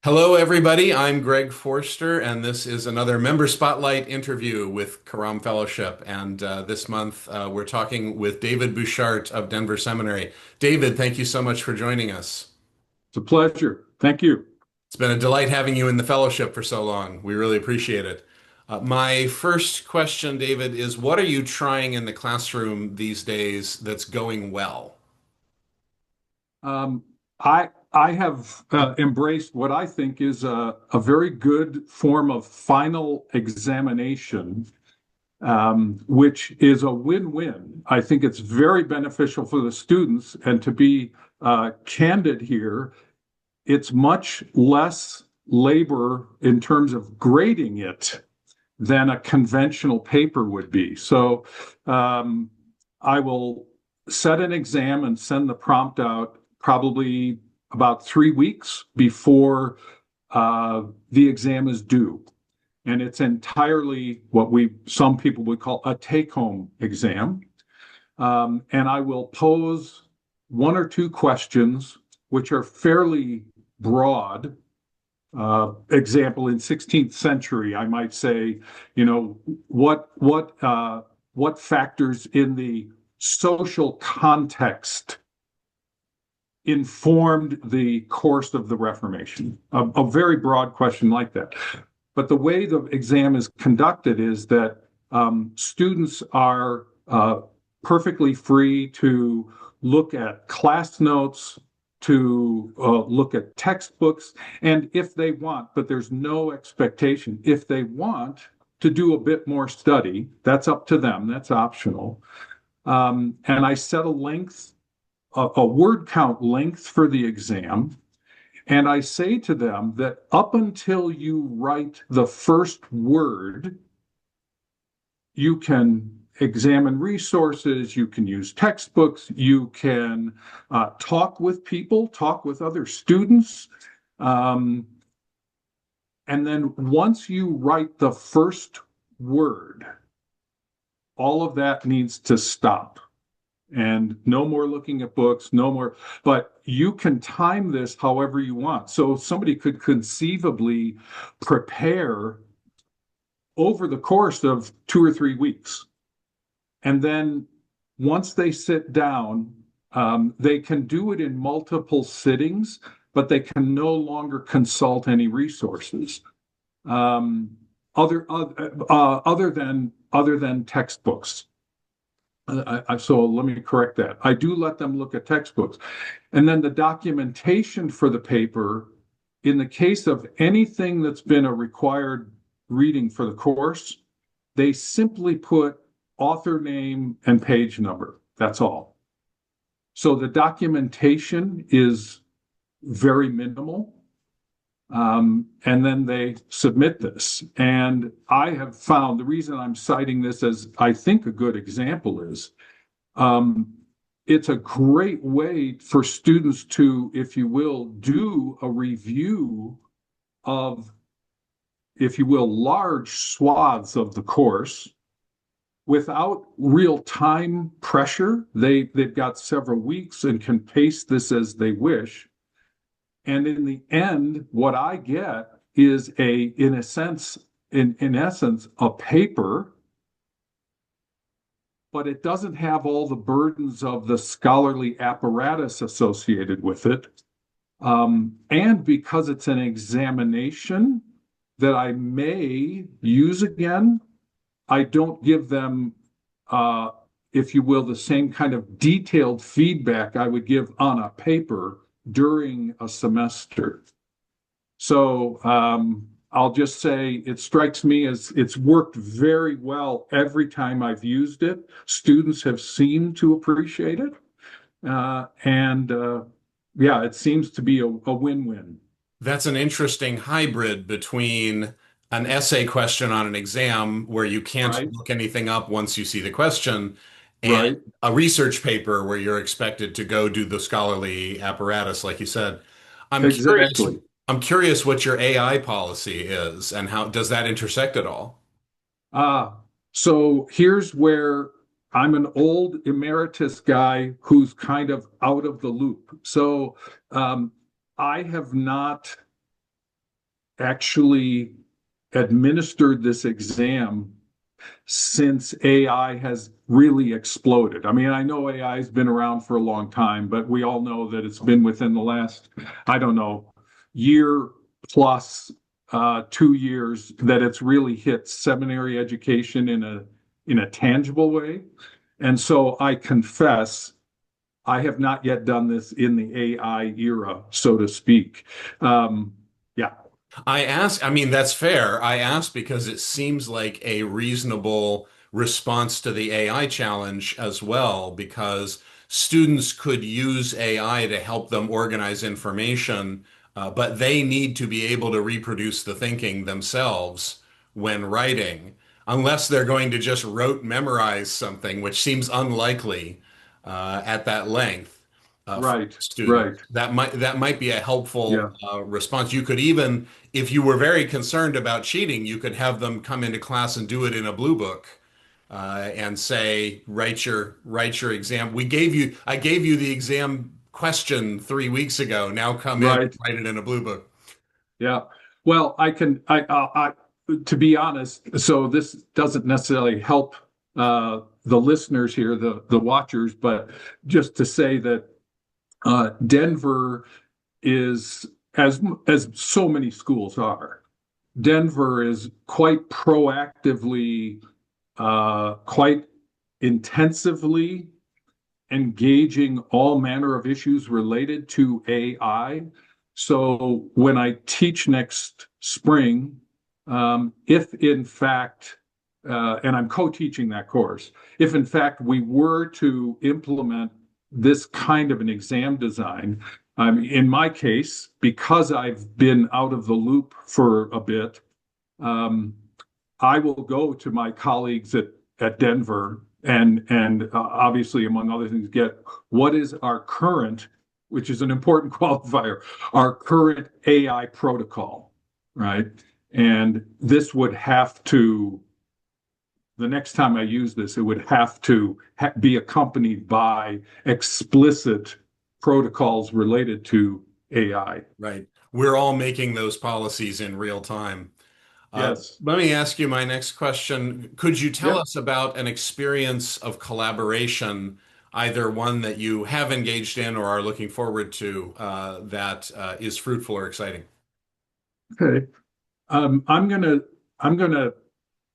Hello, everybody. I'm Greg Forster, and this is another Member Spotlight interview with Karam Fellowship. And this month, we're talking with David Buschart of Denver Seminary. David, thank you so much for joining us. It's a pleasure. Thank you. It's been a delight having you in the fellowship for so long. We really appreciate it. My first question, David, is what are you trying in the classroom these days that's going well? Um, I have embraced what I think is a very good form of final examination, which is a win-win. I think it's very beneficial for the students, and to be candid here, it's much less labor in terms of grading it than a conventional paper would be. So um, I will set an exam and send the prompt out probably about 3 weeks before the exam is due. And it's entirely what some people would call a take-home exam. And I will pose one or two questions, which are fairly broad. Example, in 16th century, I might say, what factors in the social context informed the course of the Reformation? A very broad question like that. But the way the exam is conducted is that students are perfectly free to look at class notes, to look at textbooks, and if they want, but there's no expectation, if they want to do a bit more study, that's up to them, that's optional. And I set a length, a word count length for the exam. And I say to them that up until you write the first word, you can examine resources, you can use textbooks, you can talk with people, talk with other students. Um, and then once you write the first word, all of that needs to stop. And no more looking at books, no more, but you can time this however you want. So somebody could conceivably prepare over the course of 2 or 3 weeks. And then once they sit down, they can do it in multiple sittings, but they can no longer consult any resources um, other than textbooks. So let me correct that. I do let them look at textbooks. And then the documentation for the paper, in the case of anything that's been a required reading for the course, they simply put author name and page number. That's all. So the documentation is very minimal. And then they submit this. And I have found the reason I'm citing this as I think a good example is um, it's a great way for students to, if you will, do a review of, if you will, large swaths of the course without real time pressure. They've got several weeks and can pace this as they wish. And in the end, what I get is in a sense, in essence, a paper, but it doesn't have all the burdens of the scholarly apparatus associated with it. And because it's an examination that I may use again, I don't give them, if you will, the same kind of detailed feedback I would give on a paper during a semester. So I'll just say it strikes me as it's worked very well every time I've used it. Students have seemed to appreciate it. And yeah, it seems to be a win-win. That's an interesting hybrid between an essay question on an exam where you can't Right, look anything up once you see the question, and right. a research paper where you're expected to go do the scholarly apparatus, like you said. I'm curious, Exactly. I'm curious what your AI policy is and how does that intersect at all? Uh, so here's where I'm an old emeritus guy who's kind of out of the loop. So I have not actually administered this exam since AI has really exploded. I mean, I know AI has been around for a long time, but we all know that it's been within the last, I don't know, year plus 2 years that it's really hit seminary education in a tangible way. And so I confess I have not yet done this in the AI era, so to speak. Yeah, I mean, that's fair. I asked because it seems like a reasonable response to the AI challenge as well, because students could use AI to help them organize information, but they need to be able to reproduce the thinking themselves when writing, unless they're going to just rote memorize something, which seems unlikely at that length for right, right. students. That might be a helpful Yeah, response. You could even, if you were very concerned about cheating, you could have them come into class and do it in a blue book and say, write your exam. I gave you the exam question 3 weeks ago. Now come in and right. write it in a blue book. Yeah. Well, to be honest, so this doesn't necessarily help the listeners here, the watchers, but just to say that Denver is, as so many schools are, Denver is quite proactively, quite intensively engaging all manner of issues related to AI. So when I teach next spring, if in fact, and I'm co-teaching that course, if in fact we were to implement this kind of an exam design, in my case, because I've been out of the loop for a bit, um, I will go to my colleagues at Denver and obviously, among other things, get what is our current, which is an important qualifier, our current AI protocol, right? And this would have to, the next time I use this, it would have to be accompanied by explicit protocols related to AI. Right. We're all making those policies in real time. Yes. Let me ask you my next question. Could you tell Yeah. us about an experience of collaboration, either one that you have engaged in or are looking forward to, that is fruitful or exciting? Okay. I'm gonna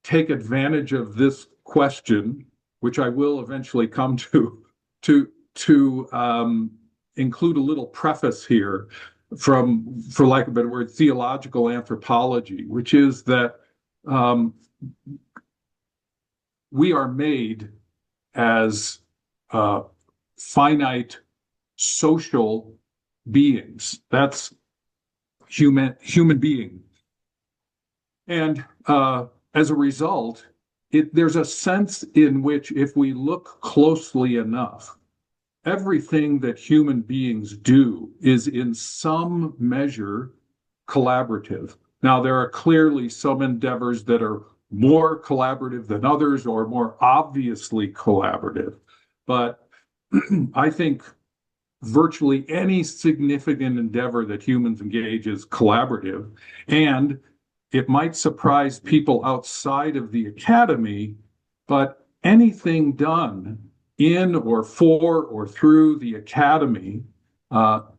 take advantage of this question, which I will eventually come to include a little preface here from, for lack of a better word, theological anthropology, which is that um, we are made as uh, finite social beings. That's human being. And as a result, there's a sense in which, if we look closely enough, everything that human beings do is in some measure collaborative. Now, there are clearly some endeavors that are more collaborative than others or more obviously collaborative. But I think virtually any significant endeavor that humans engage is collaborative. And it might surprise people outside of the academy, but anything done in or for or through the academy,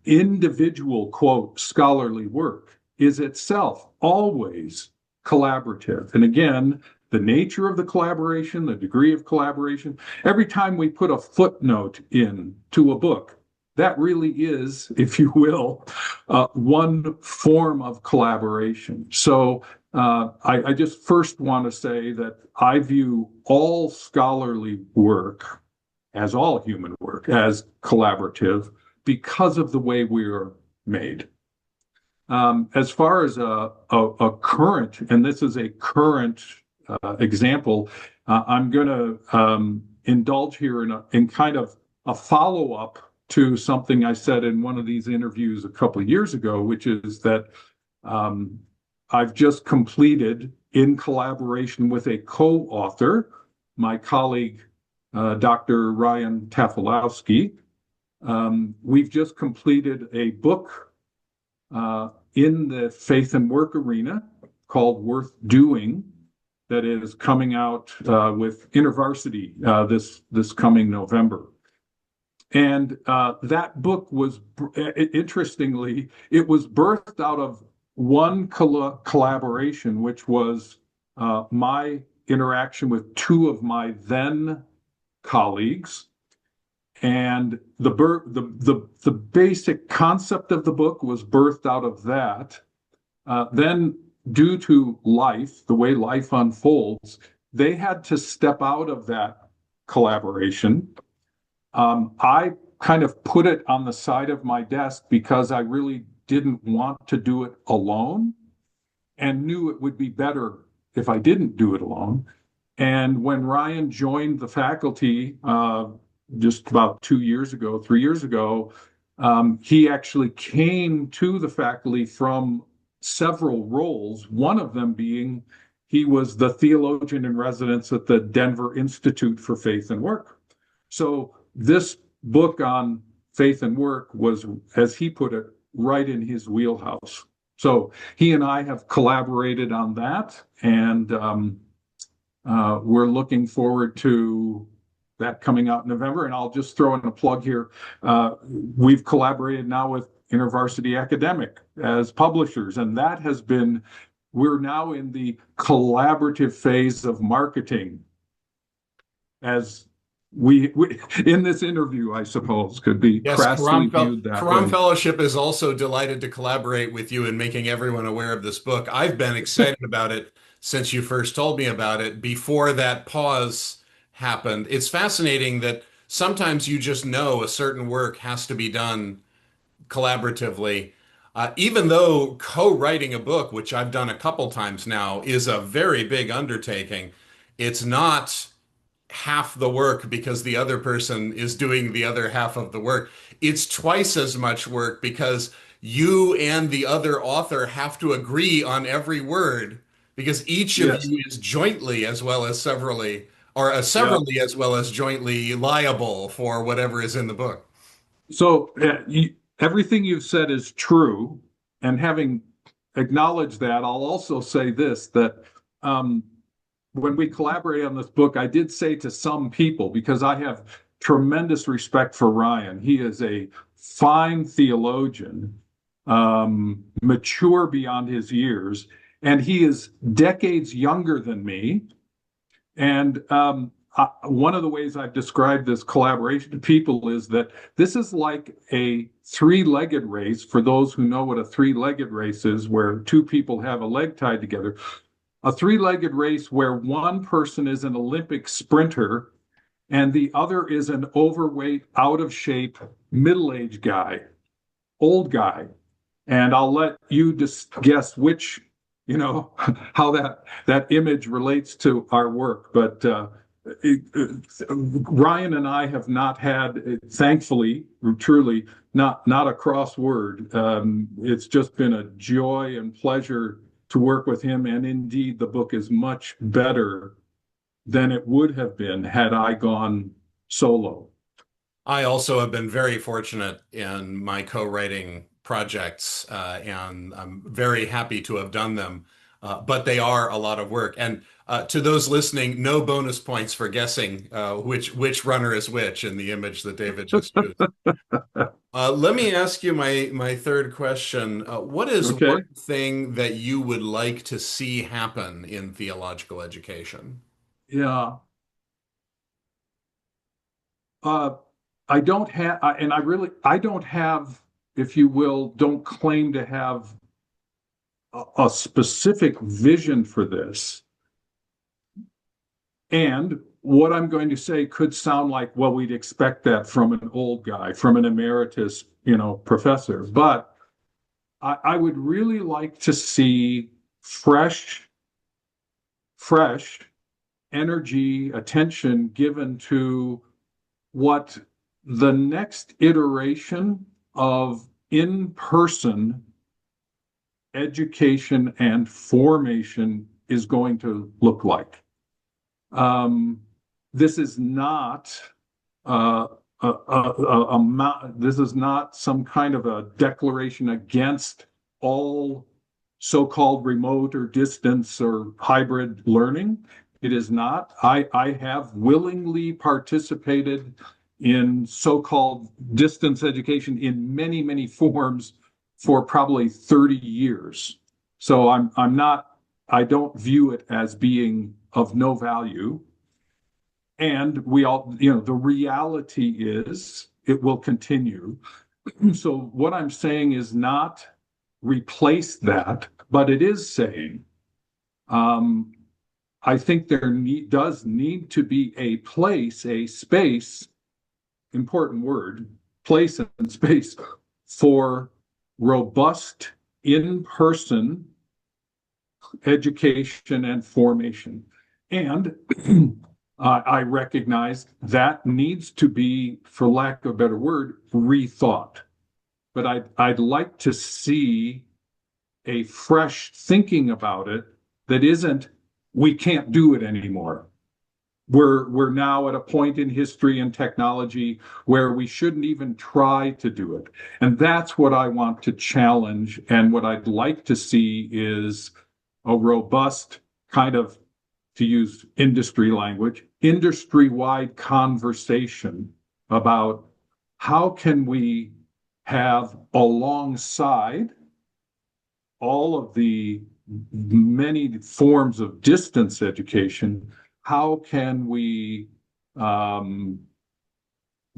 individual, quote, scholarly work is itself always collaborative. And again, the nature of the collaboration, the degree of collaboration, every time we put a footnote in to a book, that really is, if you will, one form of collaboration. So I just first want to say that I view all scholarly work, as all human work, as collaborative because of the way we are made. As far as a current, and this is a current example, I'm going to indulge here in kind of a follow-up to something I said in one of these interviews a couple of years ago, which is that I've just completed, in collaboration with a co-author, my colleague, Dr. Ryan Tafilowski, we've just completed a book in the faith and work arena called Worth Doing that is coming out with InterVarsity this coming November. And that book was, interestingly, it was birthed out of one collaboration, which was my interaction with two of my then colleagues. And the basic concept of the book was birthed out of that. Then, due to life, the way life unfolds, they had to step out of that collaboration. I kind of put it on the side of my desk because I really didn't want to do it alone and knew it would be better if I didn't do it alone. And when Ryan joined the faculty just about 2 years ago, 3 years ago, he actually came to the faculty from several roles, one of them being he was the theologian in residence at the Denver Institute for Faith and Work. So this book on faith and work was, as he put it, right in his wheelhouse. So he and I have collaborated on that, and we're looking forward to that coming out in November. And I'll just throw in a plug here. We've collaborated now with InterVarsity Academic as publishers, and that has been, we're now in the collaborative phase of marketing as we in this interview, I suppose, could be Yes, crassly viewed that Karam way. Fellowship is also delighted to collaborate with you in making everyone aware of this book. I've been excited about it since you first told me about it, before that pause happened. It's fascinating that sometimes you just know a certain work has to be done collaboratively. Even though co-writing a book, which I've done a couple times now, is a very big undertaking, it's not half the work because the other person is doing the other half of the work. It's twice as much work because you and the other author have to agree on every word because each of Yes. you is jointly as well as severally, or Yeah. severally as well as jointly liable for whatever is in the book. So everything you've said is true. And having acknowledged that, I'll also say this, that when we collaborated on this book, I did say to some people, because I have tremendous respect for Ryan, he is a fine theologian, mature beyond his years, and he is decades younger than me. And one of the ways I've described this collaboration to people is that this is like a three-legged race. For those who know what a three-legged race is, where two people have a leg tied together, a three-legged race where one person is an Olympic sprinter and the other is an overweight, out of shape, middle-aged guy, old guy. And I'll let you just guess which, how that image relates to our work. But Ryan and I have not had, thankfully, truly, not a crossword. It's just been a joy and pleasure to work with him. And indeed, the book is much better than it would have been had I gone solo. I also have been very fortunate in my co-writing projects, and I'm very happy to have done them. But they are a lot of work. And to those listening, no bonus points for guessing which runner is which in the image that David just used. Let me ask you my third question. What is Okay. one thing that you would like to see happen in theological education? Yeah. Uh, I don't have, and I don't have, if you will, don't claim to have a specific vision for this. And what I'm going to say could sound like, well, we'd expect that from an old guy, from an emeritus, professor. But I would really like to see fresh energy, attention given to what the next iteration of in-person education and formation is going to look like. This is not this is not some kind of a declaration against all so-called remote or distance or hybrid learning. It is not. I have willingly participated in so-called distance education in many, many forms for probably 30 years. So I'm not, I don't view it as being of no value. And we all, the reality is it will continue. So what I'm saying is not replace that, but it is saying um, I think does need to be a place, a space, important word, place and space for robust in-person education and formation. And I recognize that needs to be, for lack of a better word, rethought. But I'd like to see a fresh thinking about it that isn't, we can't do it anymore. We're now at a point in history and technology where we shouldn't even try to do it. And that's what I want to challenge. And what I'd like to see is a robust kind of, to use industry language, industry-wide conversation about how can we have alongside all of the many forms of distance education, how can we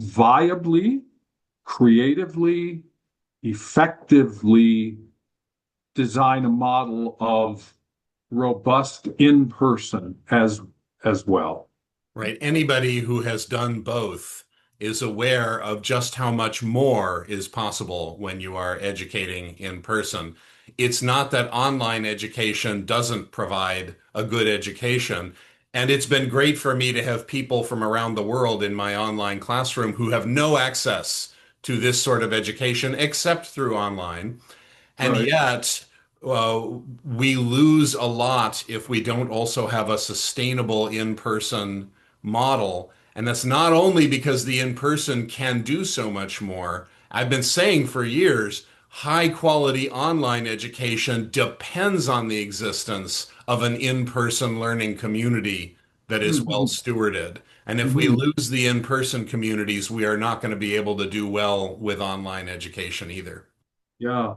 viably, creatively, effectively design a model of robust in-person as well. Right. Anybody who has done both is aware of just how much more is possible when you are educating in person. It's not that online education doesn't provide a good education. And it's been great for me to have people from around the world in my online classroom who have no access to this sort of education except through online. And Right. yet, we lose a lot if we don't also have a sustainable in-person model. And that's not only because the in-person can do so much more. I've been saying for years, high quality online education depends on the existence of an in-person learning community that is well Mhm. stewarded. And if we Mhm. lose the in-person communities, we are not going to be able to do well with online education either. Yeah.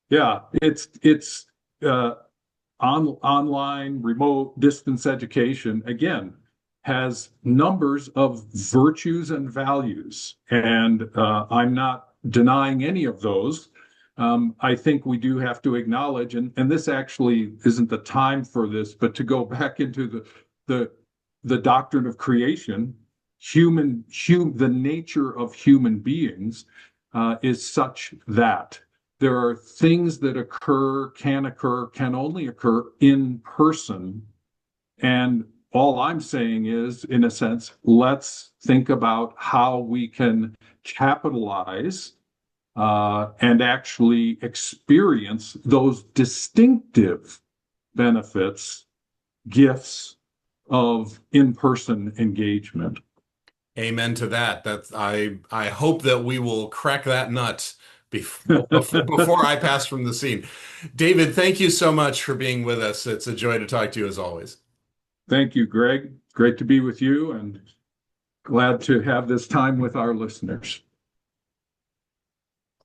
Yeah. It's uh, online, remote, distance education, again, has numbers of virtues and values. And I'm not denying any of those. I think we do have to acknowledge, and this actually isn't the time for this, but to go back into the, the doctrine of creation, the nature of human beings is such that there are things that can only occur in person. And all I'm saying is, in a sense, let's think about how we can capitalize and actually experience those distinctive benefits, gifts of in-person engagement. Amen to that. I hope that we will crack that nut before I pass from the scene. David, thank you so much for being with us. It's a joy to talk to you as always. Thank you, Greg. Great to be with you and glad to have this time with our listeners.